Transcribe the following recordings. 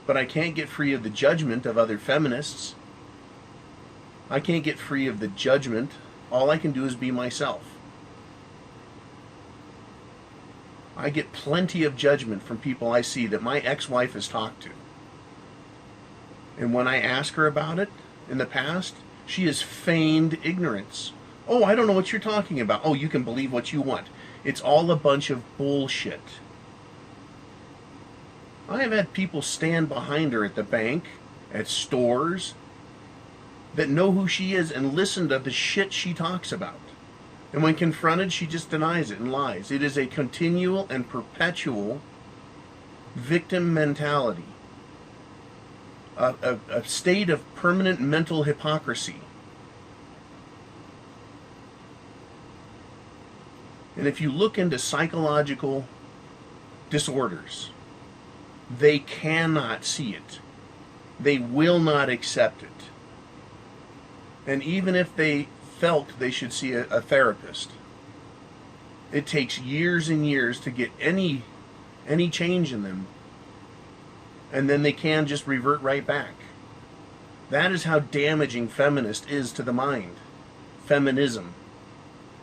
But I can't get free of the judgment of other feminists. I can't get free of the judgment. All I can do is be myself. I get plenty of judgment from people I see that my ex-wife has talked to. And when I ask her about it in the past, she has feigned ignorance. Oh, I don't know what you're talking about. Oh, you can believe what you want. It's all a bunch of bullshit. I have had people stand behind her at the bank, at stores, that know who she is and listen to the shit she talks about. And when confronted, she just denies it and lies. It is a continual and perpetual victim mentality. A state of permanent mental hypocrisy. And if you look into psychological disorders, they cannot see it. They will not accept it. And even if they felt they should see a therapist, it takes years and years to get any change in them. And then they can just revert right back. That is how damaging feminist is to the mind. Feminism.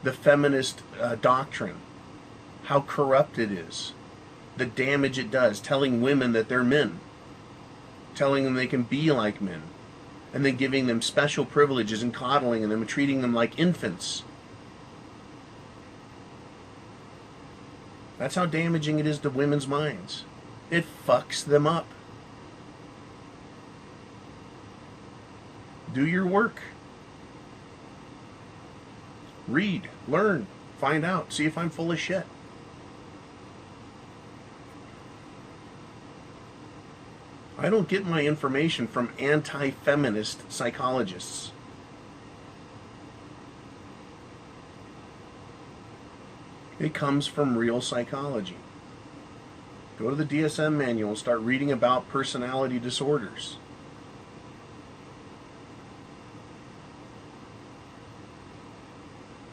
The feminist doctrine. How corrupt it is. The damage it does. Telling women that they're men. Telling them they can be like men. And then giving them special privileges and coddling them and treating them like infants. That's how damaging it is to women's minds. It fucks them up. Do your work. Read, learn, find out, see if I'm full of shit. I don't get my information from anti-feminist psychologists. It comes from real psychology. Go to the DSM manual and start reading about personality disorders.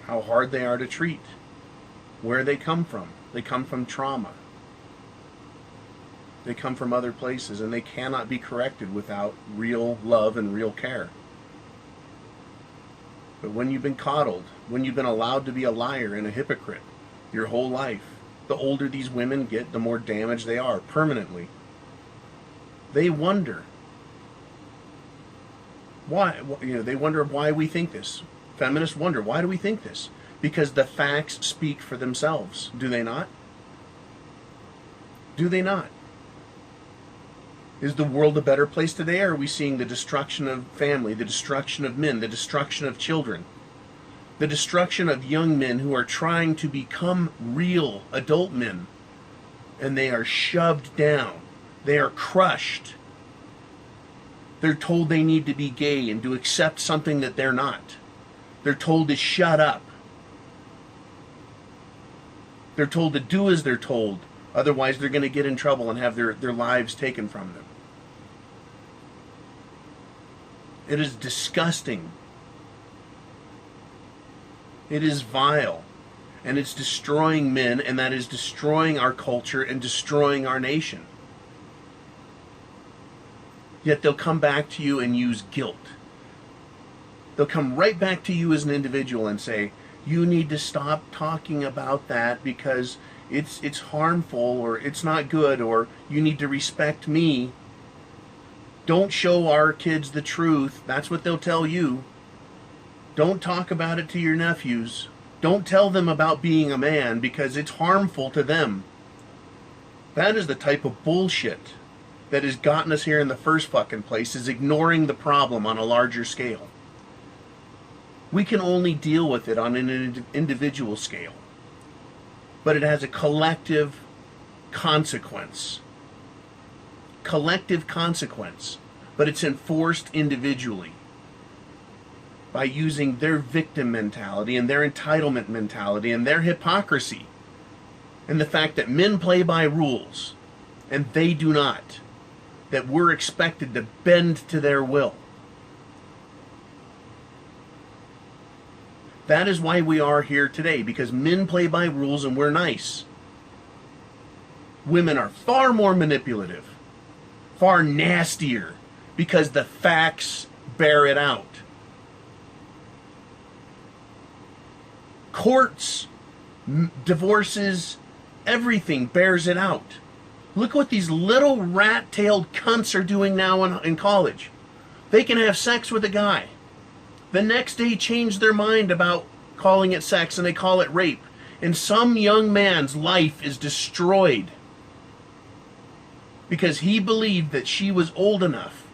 How hard they are to treat. Where they come from. They come from trauma. They come from other places, and they cannot be corrected without real love and real care. But when you've been coddled, when you've been allowed to be a liar and a hypocrite your whole life, the older these women get, the more damaged they are permanently. They wonder why. They wonder why we think this. Feminists wonder, why do we think this? Because the facts speak for themselves. Do they not? Do they not? Is the world a better place today, or are we seeing the destruction of family, the destruction of men, the destruction of children, the destruction of young men who are trying to become real adult men, and they are shoved down, they are crushed, they're told they need to be gay and to accept something that they're not, they're told to shut up, they're told to do as they're told, otherwise they're going to get in trouble and have their lives taken from them. It is disgusting. It is vile. And it's destroying men, and that is destroying our culture and destroying our nation. Yet they'll come back to you and use guilt. They'll come right back to you as an individual and say, you need to stop talking about that because it's harmful, or it's not good, or you need to respect me. Don't show our kids the truth. That's what they'll tell you. Don't talk about it to your nephews. Don't tell them about being a man because it's harmful to them. That is the type of bullshit that has gotten us here in the first fucking place, is ignoring the problem on a larger scale. We can only deal with it on an individual scale. But it has a collective consequence. Collective consequence. But it's enforced individually. By using their victim mentality and their entitlement mentality and their hypocrisy. And the fact that men play by rules and they do not. That we're expected to bend to their will. That is why we are here today, because men play by rules and we're nice. Women are far more manipulative, far nastier, because the facts bear it out. Courts, divorces, everything bears it out. Look what these little rat-tailed cunts are doing now in college. They can have sex with a guy. The next day change their mind about calling it sex and they call it rape. And some young man's life is destroyed because he believed that she was old enough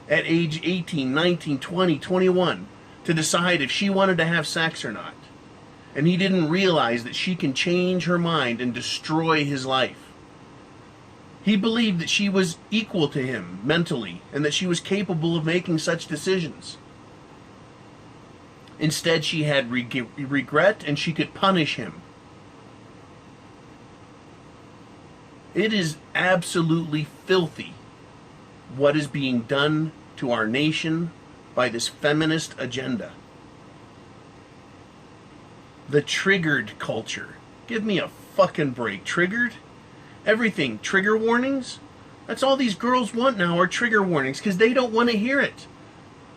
at age 18, 19, 20, 21 to decide if she wanted to have sex or not. And he didn't realize that she can change her mind and destroy his life. He believed that she was equal to him mentally and that she was capable of making such decisions. Instead, she had regret and she could punish him. It is absolutely filthy what is being done to our nation by this feminist agenda. The triggered culture. Give me a fucking break. Triggered? Everything. Trigger warnings? That's all these girls want now, are trigger warnings, because they don't want to hear it.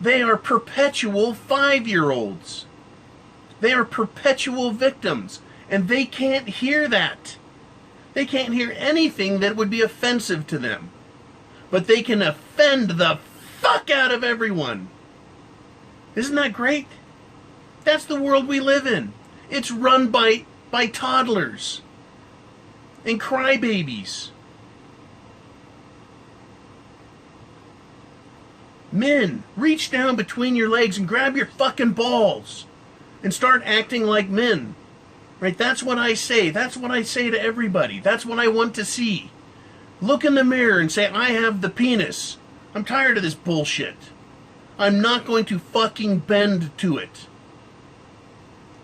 They are perpetual 5-year-olds. They are perpetual victims, and they can't hear that. They can't hear anything that would be offensive to them. But they can offend the fuck out of everyone. Isn't that great? That's the world we live in. It's run by toddlers and crybabies. Men, reach down between your legs and grab your fucking balls and start acting like men. Right? That's what I say. That's what I say to everybody. That's what I want to see. Look in the mirror and say, I have the penis. I'm tired of this bullshit. I'm not going to fucking bend to it.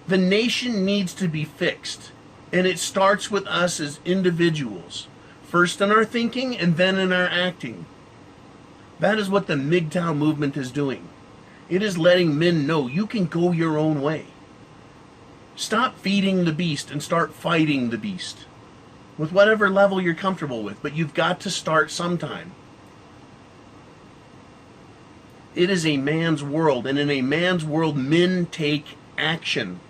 The nation needs to be fixed. And it starts with us as individuals. First in our thinking and then in our acting. That is what the Mgtow movement is doing. It is letting men know you can go your own way. Stop feeding the beast and start fighting the beast. With whatever level you're comfortable with. But you've got to start sometime. It is a man's world. And in a man's world, men take action.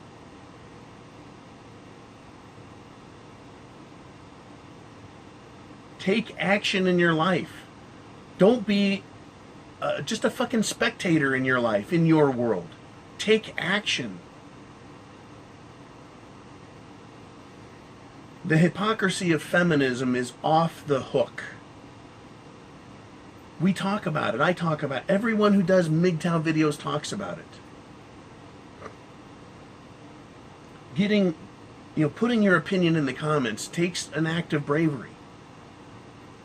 Take action in your life. Don't be just a fucking spectator in your life, in your world. Take action. The hypocrisy of feminism is off the hook. We talk about it. I talk about it. Everyone who does Mgtow videos talks about it. Putting your opinion in the comments takes an act of bravery.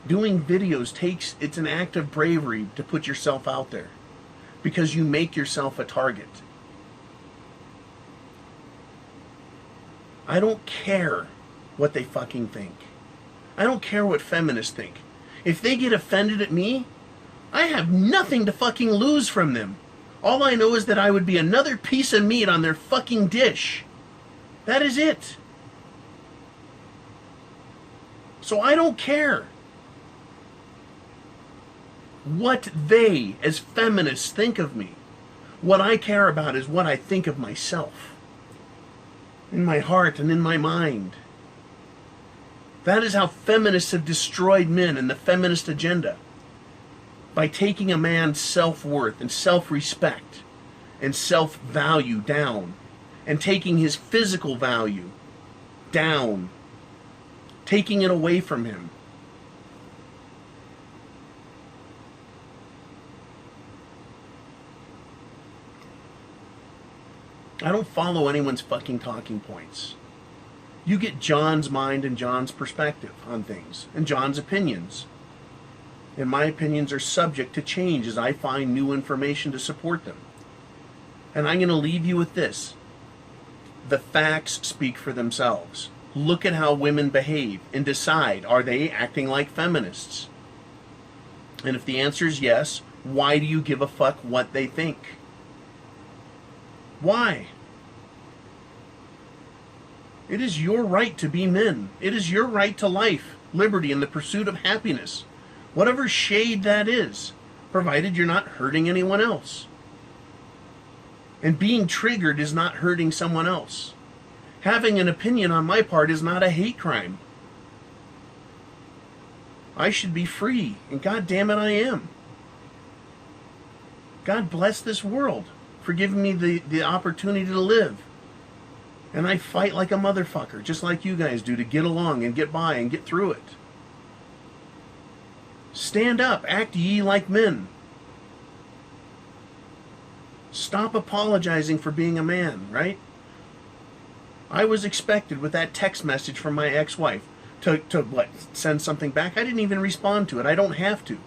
Doing videos it's an act of bravery to put yourself out there. Because you make yourself a target. I don't care what they fucking think. I don't care what feminists think. If they get offended at me, I have nothing to fucking lose from them. All I know is that I would be another piece of meat on their fucking dish. That is it. So I don't care what they, as feminists, think of me. What I care about is what I think of myself. In my heart and in my mind. That is how feminists have destroyed men and the feminist agenda. By taking a man's self-worth and self-respect and self-value down. And taking his physical value down. Taking it away from him. I don't follow anyone's fucking talking points. You get John's mind and John's perspective on things, and John's opinions. And my opinions are subject to change as I find new information to support them. And I'm going to leave you with this. The facts speak for themselves. Look at how women behave and decide, are they acting like feminists? And if the answer is yes, why do you give a fuck what they think? Why? It is your right to be men. It is your right to life, liberty, and the pursuit of happiness. Whatever shade that is, provided you're not hurting anyone else. And being triggered is not hurting someone else. Having an opinion on my part is not a hate crime. I should be free, and God damn it, I am. God bless this world for giving me the opportunity to live. And I fight like a motherfucker, just like you guys do, to get along and get by and get through it. Stand up, act ye like men. Stop apologizing for being a man, right? I was expected with that text message from my ex-wife to what, send something back? I didn't even respond to it. I don't have to.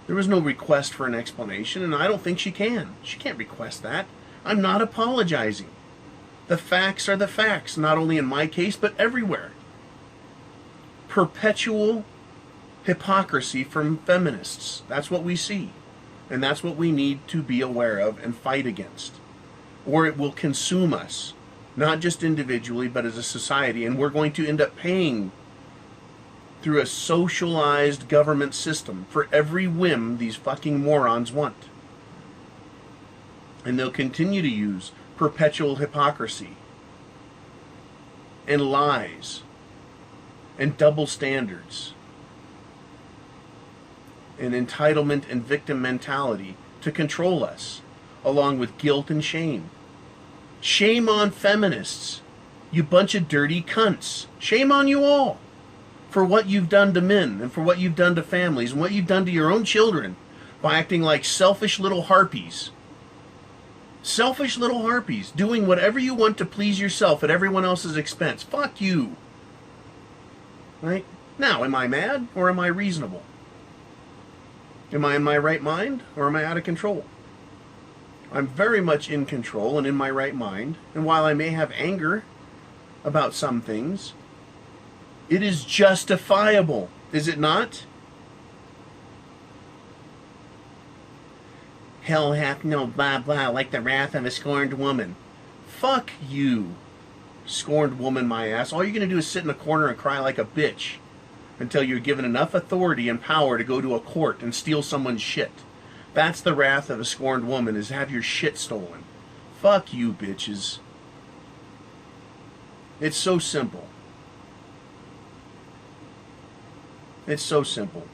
There was no request for an explanation, and I don't think she can. She can't request that. I'm not apologizing. The facts are the facts, not only in my case, but everywhere. Perpetual hypocrisy from feminists. That's what we see. And that's what we need to be aware of and fight against. Or it will consume us, not just individually, but as a society. And we're going to end up paying through a socialized government system for every whim these fucking morons want. And they'll continue to use perpetual hypocrisy and lies and double standards and entitlement and victim mentality to control us, along with guilt and shame. Shame on feminists, you bunch of dirty cunts. Shame on you all for what you've done to men and for what you've done to families and what you've done to your own children by acting like selfish little harpies. Selfish little harpies, doing whatever you want to please yourself at everyone else's expense. Fuck you. Right? Now, am I mad or am I reasonable? Am I in my right mind or am I out of control? I'm very much in control and in my right mind. And while I may have anger about some things, it is justifiable. Is it not? Hell hath no blah blah like the wrath of a scorned woman. Fuck you, scorned woman, my ass. All you're going to do is sit in a corner and cry like a bitch until you're given enough authority and power to go to a court and steal someone's shit. That's the wrath of a scorned woman, is have your shit stolen. Fuck you, bitches. It's so simple. It's so simple.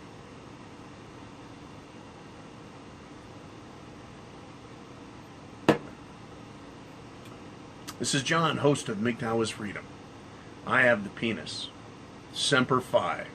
This is John, host of Mgtow is Freedom. I have the penis. Semper Fi.